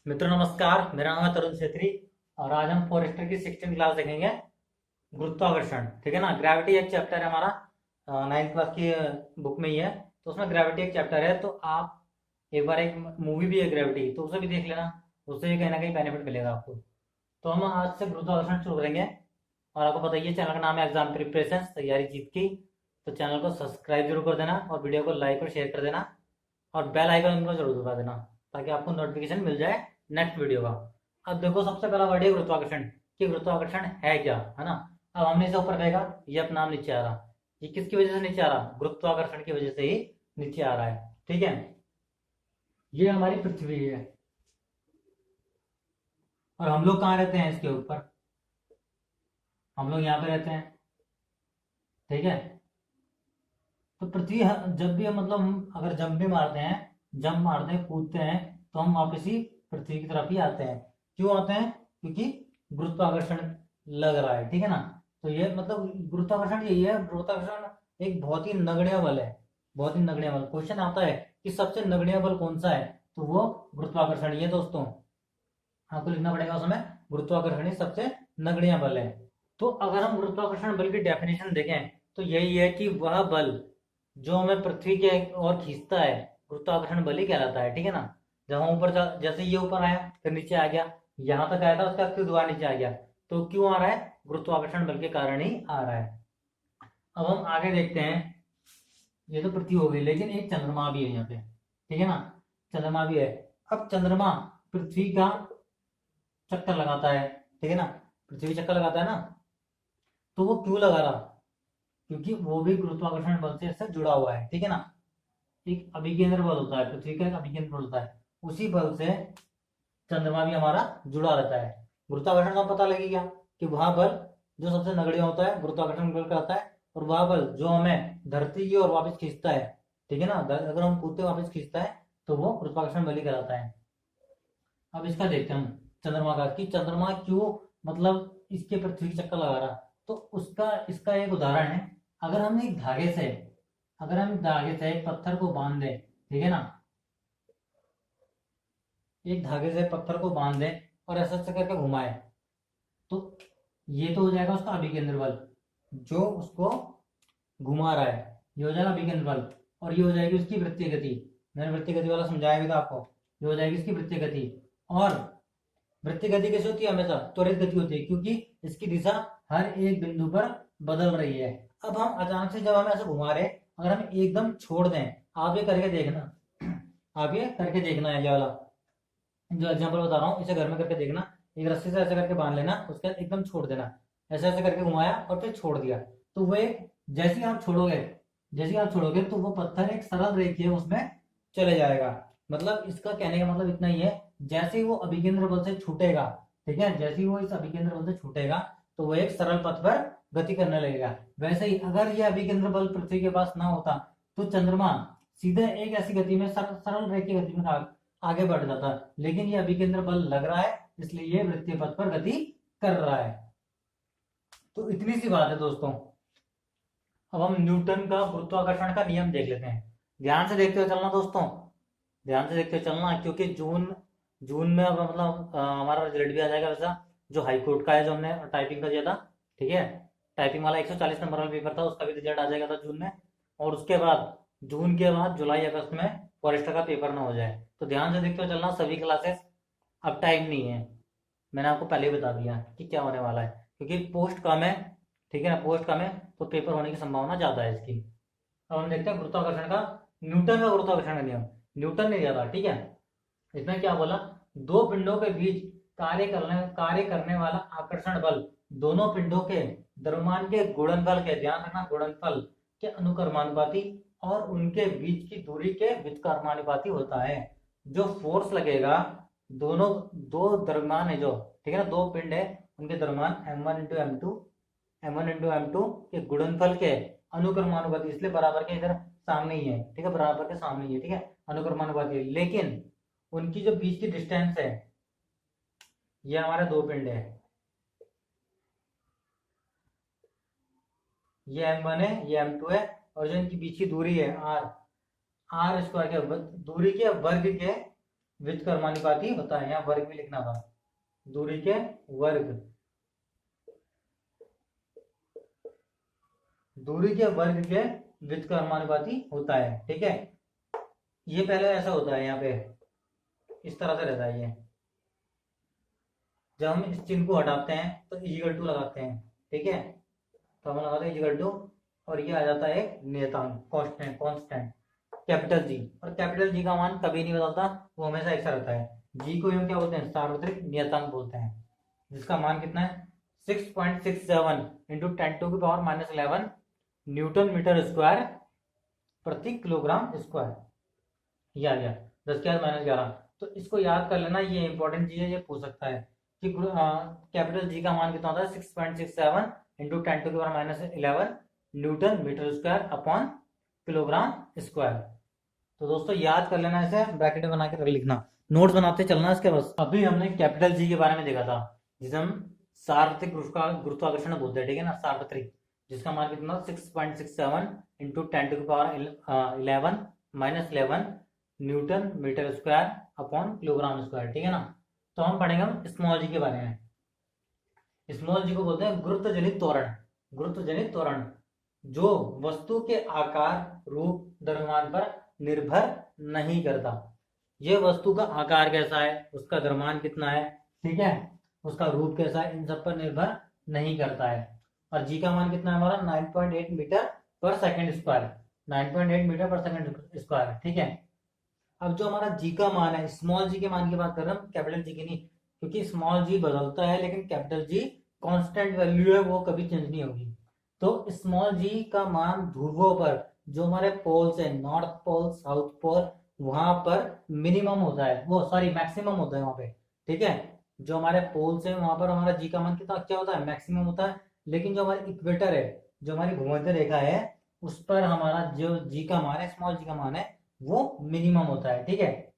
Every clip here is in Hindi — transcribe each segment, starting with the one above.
मित्रों नमस्कार, मेरा नाम है तरुण छेत्री और आज हम फॉरेस्टर की 16 क्लास देखेंगे। गुरुत्वाकर्षण, ठीक है ना। ग्रेविटी एक चैप्टर है हमारा, 9th क्लास की बुक में ही है। तो उसमें ग्रेविटी एक चैप्टर है, तो आप एक बार, एक मूवी भी है ग्रेविटी, तो उसे भी देख लेना। उससे भी कहीं ना कहीं बेनिफिट मिलेगा आपको। तो हम आज से गुरुत्वाकर्षण शुरू करेंगे। और आपको बताइए, चैनल का नाम है एग्जाम प्रिपरेशन, तैयारी जीत की। तो चैनल को सब्सक्राइब जरूर कर देना और वीडियो को लाइक और शेयर कर देना और बेल आइकन उनको जरूर दबा देना, ताकि आपको नोटिफिकेशन मिल जाए नेक्स्ट वीडियो का। अब देखो, सबसे पहला वर्ड है गुरुत्वाकर्षण। कि गुरुत्वाकर्षण है क्या, है ना। अब हमने इसे ऊपर फेंका, ये अपना नाम नीचे आ रहा। ये किसकी वजह से नीचे आ रहा? गुरुत्वाकर्षण की वजह से ही नीचे आ रहा है, ठीक है। ये हमारी पृथ्वी है और हम लोग कहाँ रहते हैं? इसके ऊपर। हम लोग यहाँ पे रहते हैं, ठीक है। तो पृथ्वी जब भी मतलब हम अगर जंप भी मारते हैं, जंप मारते हैं, कूदते हैं, तो हम वापस ही पृथ्वी की तरफ ही आते हैं। क्यों आते हैं? क्योंकि गुरुत्वाकर्षण लग रहा है, ठीक है ना। तो ये मतलब गुरुत्वाकर्षण यही है। गुरुत्वाकर्षण एक बहुत ही नगण्य बल है, बहुत ही नगण्य बल। क्वेश्चन आता है कि सबसे नगण्य बल कौन सा है, तो वो गुरुत्वाकर्षण ही है दोस्तों। आपको लिखना पड़ेगा उसमें, गुरुत्वाकर्षण ही सबसे नगण्य बल है। तो अगर हम गुरुत्वाकर्षण बल की डेफिनेशन देखें, तो यही है कि वह बल जो हमें पृथ्वी के ओर खींचता है, गुरुत्वाकर्षण बल ही कहलाता है, ठीक है ना। जब हम ऊपर जैसे ये ऊपर आया, फिर नीचे आ गया, यहां तक आया था, उसका फिर दोबारा नीचे आ गया। तो क्यों आ रहा है? गुरुत्वाकर्षण बल के कारण ही आ रहा है। अब हम आगे देखते हैं। ये तो पृथ्वी हो गई, लेकिन एक चंद्रमा भी है यहाँ पे, ठीक है ना। चंद्रमा भी है। अब चंद्रमा पृथ्वी का चक्कर लगाता है, ठीक है ना। पृथ्वी चक्कर लगाता है ना। तो वो क्यों लगा रहा? क्योंकि वो भी गुरुत्वाकर्षण बल से इससे जुड़ा हुआ है, ठीक है ना। एक अभिकेंद्र बल होता है, पृथ्वी का एक अभिकेंद्र बल होता है, उसी बल से चंद्रमा भी हमारा जुड़ा रहता है। गुरुत्वाकर्षण का पता लगेगा कि वह बल जो सबसे नगण्य होता है, गुरुत्वाकर्षण बल कहलाता है। और वह बल जो हमें धरती की ओर वापस खींचता है, ठीक है ना, अगर हम कूदते वापस खींचता है, तो वो गुरुत्वाकर्षण बल ही कहलाता है। अब इसका देखते हैं हम, चंद्रमा का, कि चंद्रमा क्यों मतलब इसके पृथ्वी की चक्कर लगा रहा। तो उसका इसका एक उदाहरण है। अगर हम एक धागे से अगर हम धागे से एक पत्थर को बांध दें, ठीक है ना, एक धागे से पत्थर को बांध दें और ऐसा ऐसा करके घुमाए, तो ये तो हो जाएगा उसका अभिकेंद्र बल, जो उसको घुमा रहा है। ये हो जाएगा अभिकेंद्र बल। और ये हो जाएगी उसकी वृत्तीय गति। मैंने वृत्तीय गति वाला समझाया भी था आपको। ये हो जाएगी इसकी वृत्तीय गति। और वृत्तीय गति कैसे होती है? हमेशा त्वरित गति होती है, क्योंकि इसकी दिशा हर एक बिंदु पर बदल रही है। अब हम अचानक से जब हम ऐसे घुमा रहे, अगर हम एकदम छोड़ दें, आप ये करके देखना, आप ये करके देखना है, ये वाला जो एग्जाम्पल बता रहा हूँ, इसे घर में करके देखना। एक रस्सी से ऐसे करके बांध लेना, उसके बाद एकदम छोड़ देना, ऐसे ऐसे करके घुमाया और फिर छोड़ दिया। तो वो एक, जैसे ही आप छोड़ोगे तो वो पत्थर एक सरल रेखीय उसमें चले जाएगा। मतलब इसका कहने का मतलब इतना ही है, जैसे ही वो अभिकेंद्र बल से छूटेगा, ठीक है, जैसे ही वो इस अभिकेंद्र बल से छूटेगा, तो वो एक सरल पथ पर गति करने लगेगा। वैसे ही अगर ये अभिकेंद्र बल पृथ्वी के पास ना होता, तो चंद्रमा सीधे एक ऐसी गति में, सरल रेखीय गति में आगे बढ़ जाता। लेकिन ये अभिकेंद्र बल लग रहा है, इसलिए ये वृत्तीय पथ पर गति कर रहा है। तो इतनी सी बात है दोस्तों। अब हम न्यूटन का गुरुत्वाकर्षण का नियम देख लेते हैं। ध्यान से देखते हुए चलना दोस्तों, ध्यान से देखते हुए चलना, क्योंकि जून जून में अब मतलब हमारा रिजल्ट भी आ जाएगा वैसा, जो हाई कोर्ट का है, जो हमने टाइपिंग का दिया था, ठीक है। टाइपिंग वाला 140 नंबर वाला पेपर था, उसका भी रिजल्ट आ जाएगा था जून में। और उसके बाद जून के बाद जुलाई अगस्त में फॉरेस्टर का पेपर ना हो जाए। तो ध्यान से देखते हुए चलना, सभी क्लासेस, अब टाइम नहीं है। मैंने आपको पहले ही बता दिया कि क्या होने वाला है, क्योंकि पोस्ट कम है, ठीक है ना, पोस्ट कम है, तो पेपर होने की संभावना ज्यादा है इसकी। अब हम देखते हैं गुरुत्वाकर्षण का, न्यूटन का गुरुत्वाकर्षण का नियम। न्यूटन ने दिया था, ठीक है। इसमें क्या बोला? दो पिंडों के बीच कार्य करने वाला आकर्षण बल दोनों पिंडों के द्रव्यमान के गुणनफल के, ध्यान रखना, गुणनफल के अनुक्रमानुपाती और उनके बीच की दूरी के व्युत्क्रमानुपाती होता है। जो फोर्स लगेगा, दोनों दो द्रव्यमान है जो, ठीक है ना, दो पिंड है, उनके द्रव्यमान m1 × m2 के गुणनफल के अनुक्रमानुपाती, इसलिए बराबर के इधर सामने ही है, ठीक है, बराबर के सामने ही है, ठीक है, अनुक्रमानुपाती। लेकिन उनकी जो बीच की डिस्टेंस है, ये हमारे दो पिंड है, ये m1 है, ये m2 है, और जो इनकी बीच की दूरी है r, r स्क्वायर के दूरी के वर्ग के विच कर्मानुपाती होता है, यहाँ वर्ग भी लिखना था, दूरी के वर्ग, दूरी के वर्ग के विच कर्मानुपाती होता है। ठीक है, ये पहले ऐसा होता है, यहाँ पे इस तरह से रहता है ये। जब हम इस चिन्ह को हटाते हैं तो इजिकल टू लगाते हैं। ठीक है, तो हम लगाते हैं इजिकल टू, और ये आ जाता है एक नियतांक, कांस्टेंट, कांस्टेंट कैपिटल जी। और कैपिटल जी का मान कभी नहीं बदलता, वो हमेशा एक सा रहता है। जी को हम क्या बोलते हैं, सार्वत्रिक नियतांक बोलते हैं, जिसका मान कितना है 6.67 इंटू 10⁻11 न्यूटन मीटर स्क्वायर प्रति किलोग्राम स्क्वायर। ये आ गया 10⁻11। तो इसको याद कर लेना, ये इंपॉर्टेंट चीज है, ये पूछ सकता है कि कैपिटल जी का मान कितना होता है 6.67 into 10⁻11 newton metre square upon kilogram square. तो दोस्तों याद कर लेना, इसे ब्रैकेट में बना के रख लिखना, नोट्स बनाते चलना इसके बस। अभी हमने कैपिटल जी के बारे में देखा था, जिसे हम सार्वत्रिक गुरुत्वाकर्षण बोलते हैं। ठीक है ना, सार्वत्रिक, जिसका मान कितना 6.67 into 10⁻11 -11 newton metre square upon kilogram square. ठीक है ना, तो हम पढ़ेंगे हम स्मॉल जी के बारे में। स्मॉल जी को बोलते हैं गुरुत्व जनित त्वरण। गुरुत्व जनित त्वरण जो वस्तु के आकार, रूप, द्रव्यमान पर निर्भर नहीं करता। ये वस्तु का आकार कैसा है, उसका द्रव्यमान कितना है, ठीक है, उसका रूप कैसा है, इन सब पर निर्भर नहीं करता है। और जी का मान कितना है हमारा 9.8 मीटर पर सेकंड स्क्वायर, 9.8 मीटर पर सेकंड स्क्वायर। ठीक है, अब जो हमारा जी का मान है, स्मॉल जी के मान की बात कर रहे हैं हम, कैपिटल जी की नहीं, क्योंकि स्मॉल जी बदलता है लेकिन कैपिटल जी कांस्टेंट वैल्यू है, वो कभी चेंज नहीं होगी। तो स्मॉल जी का मान ध्रुवों पर, जो हमारे पोल्स है, नॉर्थ पोल, साउथ पोल, वहां पर मिनिमम होता है, वो सॉरी मैक्सिमम होता है वहां पे। ठीक है, जो हमारे पोल्स है वहां पर हमारा जी का मान कितना क्या होता है, मैक्सिमम होता है। लेकिन जो हमारी इक्वेटर है, जो हमारी भूमध्य रेखा है, उस पर हमारा जो जी का मान है, स्मॉल जी का मान है, वो मिनिमम होता है। ठीक है,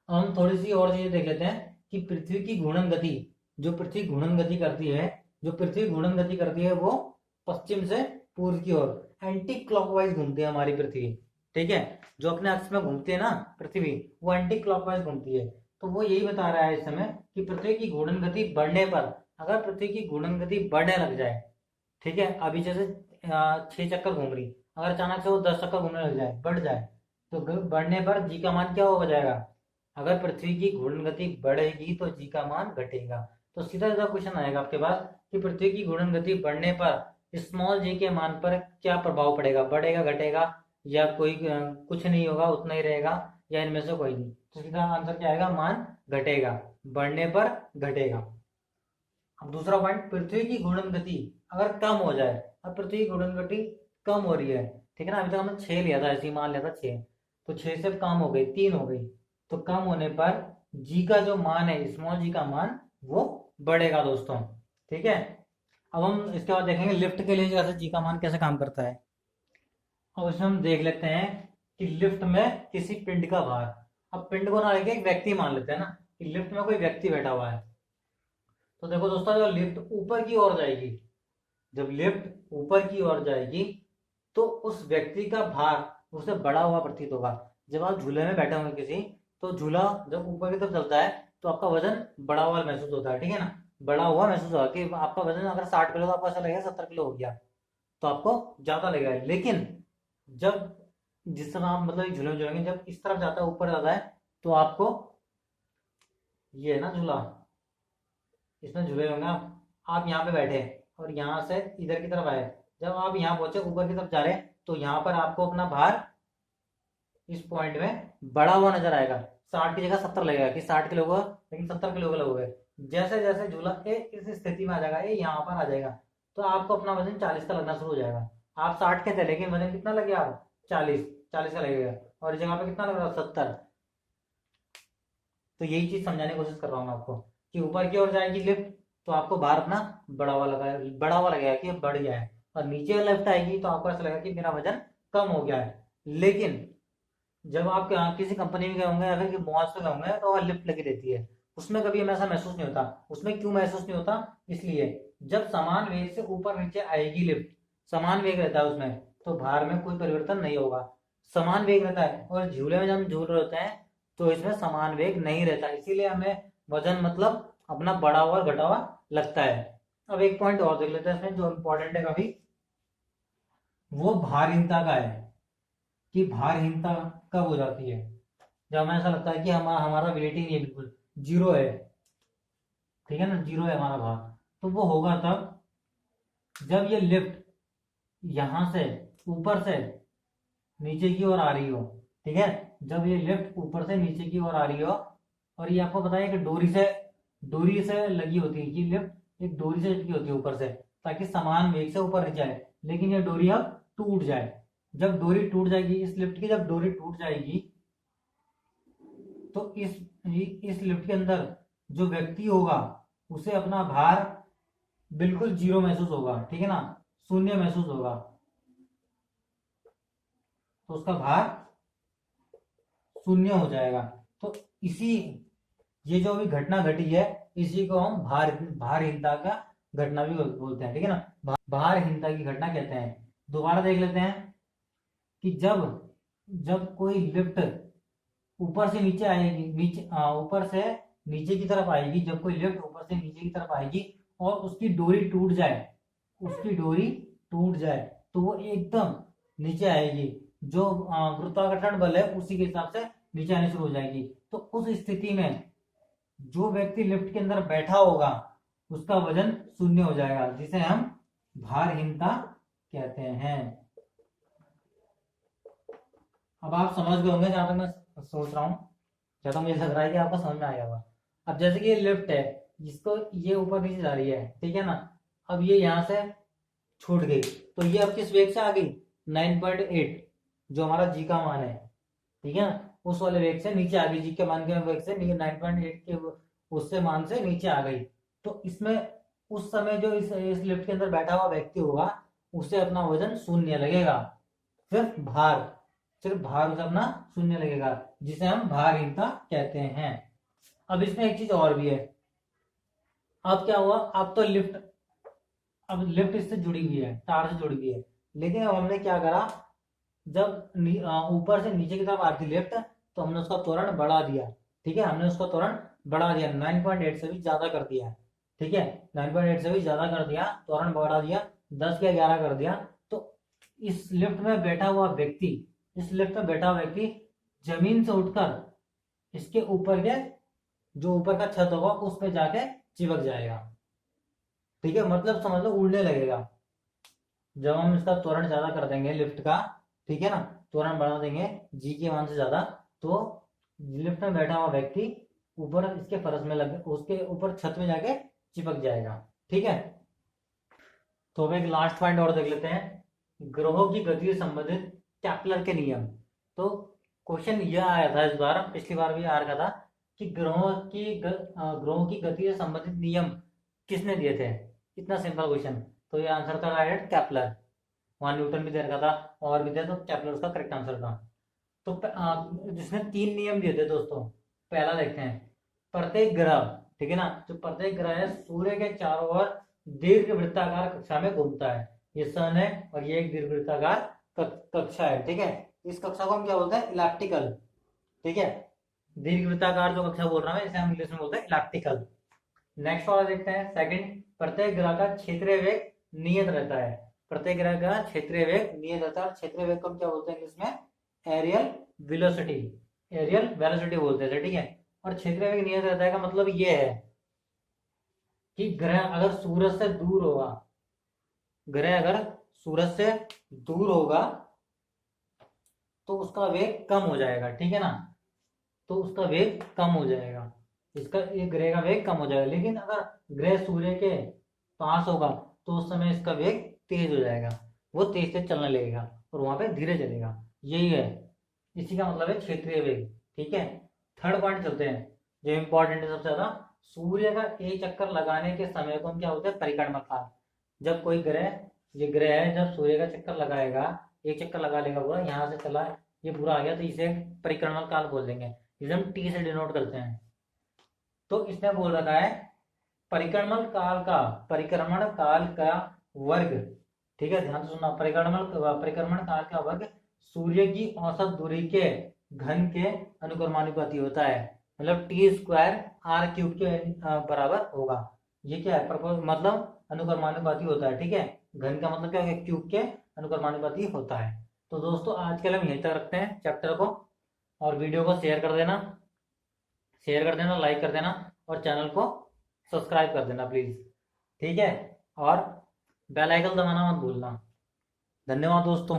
हम थोड़ी सी और चीजें देख लेते हैं कि पृथ्वी की घूर्णन गति, जो पृथ्वी घूर्णन गति करती है, जो पृथ्वी घूर्णन गति करती है, वो पश्चिम से पूर्व की ओर एंटी क्लॉकवाइज घूमती है हमारी पृथ्वी। ठीक है, जो अपने अक्ष में घूमती है ना पृथ्वी, वो एंटी क्लॉकवाइज घूमती है। तो वो यही बता रहा है इस समय कि पृथ्वी की घूर्णन गति बढ़ने पर, अगर पृथ्वी की घूर्णन गति बढ़ने लग जाए, ठीक है, अभी जैसे 6 चक्कर घूम रही, अगर अचानक से वो 10 चक्कर घूमने लग जाए, बढ़ जाए, तो बढ़ने पर जी का मान क्या हो जाएगा, अगर पृथ्वी की घूर्णन गति बढ़ेगी तो जी का मान घटेगा। तो सीधा सीधा क्वेश्चन आएगा आपके पास कि पृथ्वी की घूर्णन गति बढ़ने पर स्मॉल जी के मान पर क्या प्रभाव पड़ेगा, बढ़ेगा, घटेगा, या कोई कुछ नहीं होगा, उतना ही रहेगा, या इनमें से कोई नहीं। तो सीधा आंसर क्या आएगा, मान घटेगा, बढ़ने पर घटेगा। अब दूसरा पॉइंट, पृथ्वी की घूर्णन गति अगर कम हो जाए, अब पृथ्वी की घूर्णन गति कम हो रही है, ठीक है ना, अभी तक हमने 6 लिया था, ऐसे ही मान लिया था 6, तो 6 से कम हो गई, 3 हो गई, तो कम होने पर जी का जो मान है, स्मॉल जी का मान, वो बढ़ेगा दोस्तों। ठीक है, अब हम इसके बाद देखेंगे लिफ्ट के लिए जैसे जी का मान कैसे काम करता है। अब इसमें हम देख लेते हैं कि लिफ्ट में किसी पिंड का भार, अब पिंड को ना लेके एक व्यक्ति मान लेते हैं ना, कि लिफ्ट में कोई व्यक्ति बैठा हुआ है। तो देखो दोस्तों, जब लिफ्ट ऊपर की ओर जाएगी, जब लिफ्ट ऊपर की ओर जाएगी, तो उस व्यक्ति का भार उसे बढ़ा हुआ प्रतीत होगा। जब आप झूले में बैठे होंगे किसी, तो झूला जब ऊपर की तरफ चलता है तो आपका वजन बढ़ा हुआ महसूस होता है। ठीक है ना, बढ़ा हुआ महसूस होगा कि आपका वजन अगर 60 किलो, तो आपको ऐसा लगेगा 70 किलो हो गया, तो आपको ज्यादा लगेगा। लेकिन जब जिस तरह आप मतलब झूले में झूलेंगे, जब इस तरफ जाता है, ऊपर जाता है, तो आपको, ये है ना झूला, इसमें झूले होंगे आप यहाँ पे बैठे और यहाँ से इधर की तरफ आए, जब आप यहाँ पहुंचे ऊपर की तरफ जा रहे हैं, तो यहाँ पर आपको अपना भार इस पॉइंट में बढ़ा हुआ नजर आएगा, 60 की जगह 70 लगेगा, कि 60 किलो हुआ लेकिन 70 किलो का हो गए। जैसे जैसे झूला इस स्थिति में आ जाएगा, यहाँ पर आ जाएगा, तो आपको अपना वजन 40 का लगना शुरू हो जाएगा। आप 60 के थे लेकिन वजन कितना लग गया, आप 40 का लगेगा, और इस जगह पे कितना लग रहा है, 70। तो यही चीज समझाने की कोशिश कर रहा हूँ आपको, कि ऊपर की ओर जाएगी लिफ्ट, तो आपको भार अपना बड़ा हुआ लगेगा कि बढ़ गया है, और नीचे लिफ्ट आएगी तो आपको ऐसा लगेगा कि मेरा वजन कम हो गया है। लेकिन जब आप किसी कंपनी में गए होंगे या फिर मॉल्स में गए होंगे, तो वहाँ लिफ्ट लगी रहती है, उसमें कभी हमें ऐसा महसूस नहीं होता। उसमें क्यों महसूस नहीं होता, इसलिए जब समान वेग से ऊपर नीचे आएगी लिफ्ट, समान वेग रहता है उसमें, तो भार में कोई परिवर्तन नहीं होगा, समान वेग रहता है। और झूले में जब हम झूल रहे होते हैं, तो इसमें समान वेग नहीं रहता, इसीलिए हमें वजन मतलब अपना बढ़ा हुआ घटा हुआ लगता है। अब एक पॉइंट और देख लेते हैं इसमें जो इम्पोर्टेंट है काफी, वो भारहीनता का है कि भारहीनता कब हो जाती है, जब हमें ऐसा लगता है कि हमारा वेट ही नहीं है, बिल्कुल जीरो है, ठीक है ना, जीरो है हमारा भार। तो वो होगा तब जब ये लिफ्ट यहां से ऊपर से नीचे की ओर आ रही हो, ठीक है, जब ये लिफ्ट ऊपर से नीचे की ओर आ रही हो, और ये आपको पता है कि डोरी से लगी होती है, ये लिफ्ट एक डोरी से लगी होती है ऊपर से, ताकि समान वेग से ऊपर जाए, लेकिन ये डोरी अब टूट जाए। जब डोरी टूट जाएगी इस लिफ्ट की, जब डोरी टूट जाएगी तो इस लिफ्ट के अंदर जो व्यक्ति होगा उसे अपना भार बिल्कुल जीरो महसूस होगा, ठीक है ना, शून्य महसूस होगा, तो उसका भार शून्य हो जाएगा। तो इसी ये जो अभी घटना घटी है, इसी को हम भारहीनता का घटना भी बोलते हैं, ठीक है ना, भारहीनता की घटना कहते हैं। दोबारा देख लेते हैं कि जब जब कोई लिफ्ट ऊपर से नीचे आएगी, ऊपर से नीचे की तरफ आएगी, जब कोई लिफ्ट ऊपर से नीचे की तरफ आएगी और उसकी डोरी टूट जाए, उसकी डोरी टूट जाए, तो वो एकदम नीचे आएगी, जो गुरुत्वाकर्षण बल है उसी के हिसाब से नीचे आने शुरू हो जाएगी। तो उस स्थिति में जो व्यक्ति लिफ्ट के अंदर बैठा होगा उसका वजन शून्य हो जाएगा, जिसे हम भारहीनता कहते हैं। अब आप समझ गए होंगे जहां तक मैं सोच रहा हूँ, जहां तक मुझे लग रहा है कि आपको समझ में आया होगा। अब जैसे कि ये लिफ्ट है, जिसको ये ऊपर नीचे जा रही है, ठीक है ना, अब ये यहाँ से छूट गई, तो ये अब किस वेग से आ गई, 9.8, जो हमारा जी का मान है, ठीक है ना, उस वाले वेग से नीचे आ गई, जी के मान के वेग से 9.8 के उससे मान से नीचे आ गई। तो इसमें उस समय जो इस लिफ्ट के अंदर बैठा हुआ व्यक्ति होगा उसे अपना वजन शून्य लगेगा, सिर्फ भार उसे अपना शून्य लगेगा, जिसे हम भारहीनता कहते हैं। अब इसमें एक चीज और भी है। अब क्या हुआ, अब लिफ्ट इससे जुड़ी हुई है, तार से जुड़ी हुई है, लेकिन अब हमने क्या करा, जब ऊपर से नीचे की तरफ आती लिफ्ट, तो हमने उसका त्वरण बढ़ा दिया, ठीक है, हमने उसका त्वरण बढ़ा दिया, 9.8 से भी ज्यादा कर दिया, ठीक है, 9.8 से भी ज्यादा कर दिया, त्वरण बढ़ा दिया, 10 या 11 कर दिया। तो इस लिफ्ट में बैठा हुआ व्यक्ति जमीन से उठकर इसके ऊपर के जो ऊपर का छत होगा उस पे जाके चिपक जाएगा, ठीक है, मतलब समझ लो उड़ने लगेगा। जब हम इसका त्वरण ज्यादा कर देंगे लिफ्ट का, ठीक है ना, त्वरण बढ़ा देंगे जी के मान से ज्यादा, तो लिफ्ट में बैठा हुआ व्यक्ति ऊपर इसके फर्श में लग उसके ऊपर छत में जाके चिपक जाएगा, ठीक है। तो अब एक लास्ट पॉइंट और देख लेते हैं, ग्रहों की गति से संबंधित केपलर के नियम। तो क्वेश्चन यह आया था इस बार, पिछली बार भी आ रखा था कि ग्रहों की गति से संबंधित नियम किसने दिए थे, इतना सिंपल क्वेश्चन। तो ये आंसर था डायरेक्ट केपलर, वहां न्यूटन भी दे रखा था और भी थे, तो केपलर उसका करेक्ट आंसर था। तो जिसने 3 नियम दिए थे दोस्तों, पहला देखते हैं, प्रत्येक ग्रह, ठीक है ना, जो प्रत्येक ग्रह है सूर्य के चारों ओर दीर्घ वृत्ताकार कक्षा में घूमता है, ये सन है और ये एक दीर्घ वृत्ताकार कक्षा है, ठीक है, इस कक्षा को हम क्या बोलते हैं, इलेप्टिकल, ठीक है, दीर्घ वृत्ताकार जो कक्षा बोल रहा है इसे हम इंग्लिश में बोलते हैं इलेप्टिकल। नेक्स्ट वाला देखते हैं, सेकंड, प्रत्येक ग्रह का क्षेत्रीय वेग नियत रहता है, प्रत्येक ग्रह का क्षेत्रीय वेग नियत रहता है, क्षेत्रीय वेग को हम क्या बोलते हैं इंग्लिश में, एरियल वेलोसिटी बोलते हैं, ठीक है। और क्षेत्रीय वेग नियत रहता है का मतलब ये है कि ग्रह अगर सूरज से दूर होगा तो उसका वेग कम हो जाएगा, ठीक है ना, तो उसका वेग कम हो जाएगा, ये ग्रह का वेग कम हो जाएगा। लेकिन अगर ग्रह सूर्य के पास होगा तो उस समय इसका वेग तेज हो जाएगा, वो तेज से चलने लगेगा और वहां पे धीरे चलेगा, यही है, इसी का मतलब है क्षेत्रीय वेग, ठीक है। थर्ड पॉइंट चलते हैं, जो इंपॉर्टेंट है सबसे ज्यादा, सूर्य का एक चक्कर लगाने के समय को हम क्या बोलते हैं, परिक्रमा काल। जब कोई ये ग्रह है, जब सूर्य का चक्कर लगाएगा, एक चक्कर लगा लेगा पूरा, यहाँ से चला ये पूरा आ गया, तो इसे परिक्रमा काल बोल देंगे, इसे हम टी से डिनोट करते हैं। तो इसने बोल रखा है परिक्रमण काल का वर्ग, ठीक है, ध्यान से सुनना, परिक्रमण काल का वर्ग सूर्य की औसत दूरी के घन के अनुक्रमानुपाती होता है, मतलब टी स्क्वायर आर क्यूब के बराबर होगा। ये क्या है, मतलब अनुक्रमानुपाती होता है, ठीक है। घन का मतलब क्या हो गया, क्यूब के अनुक्रमानुपाती होता है। तो दोस्तों आज के लिए हम यहीं तक रखते हैं चैप्टर को, और वीडियो को शेयर कर देना, लाइक कर देना, और चैनल को सब्सक्राइब कर देना प्लीज, ठीक है। और बेल आइकन दबाना मत भूलना। धन्यवाद दोस्तों।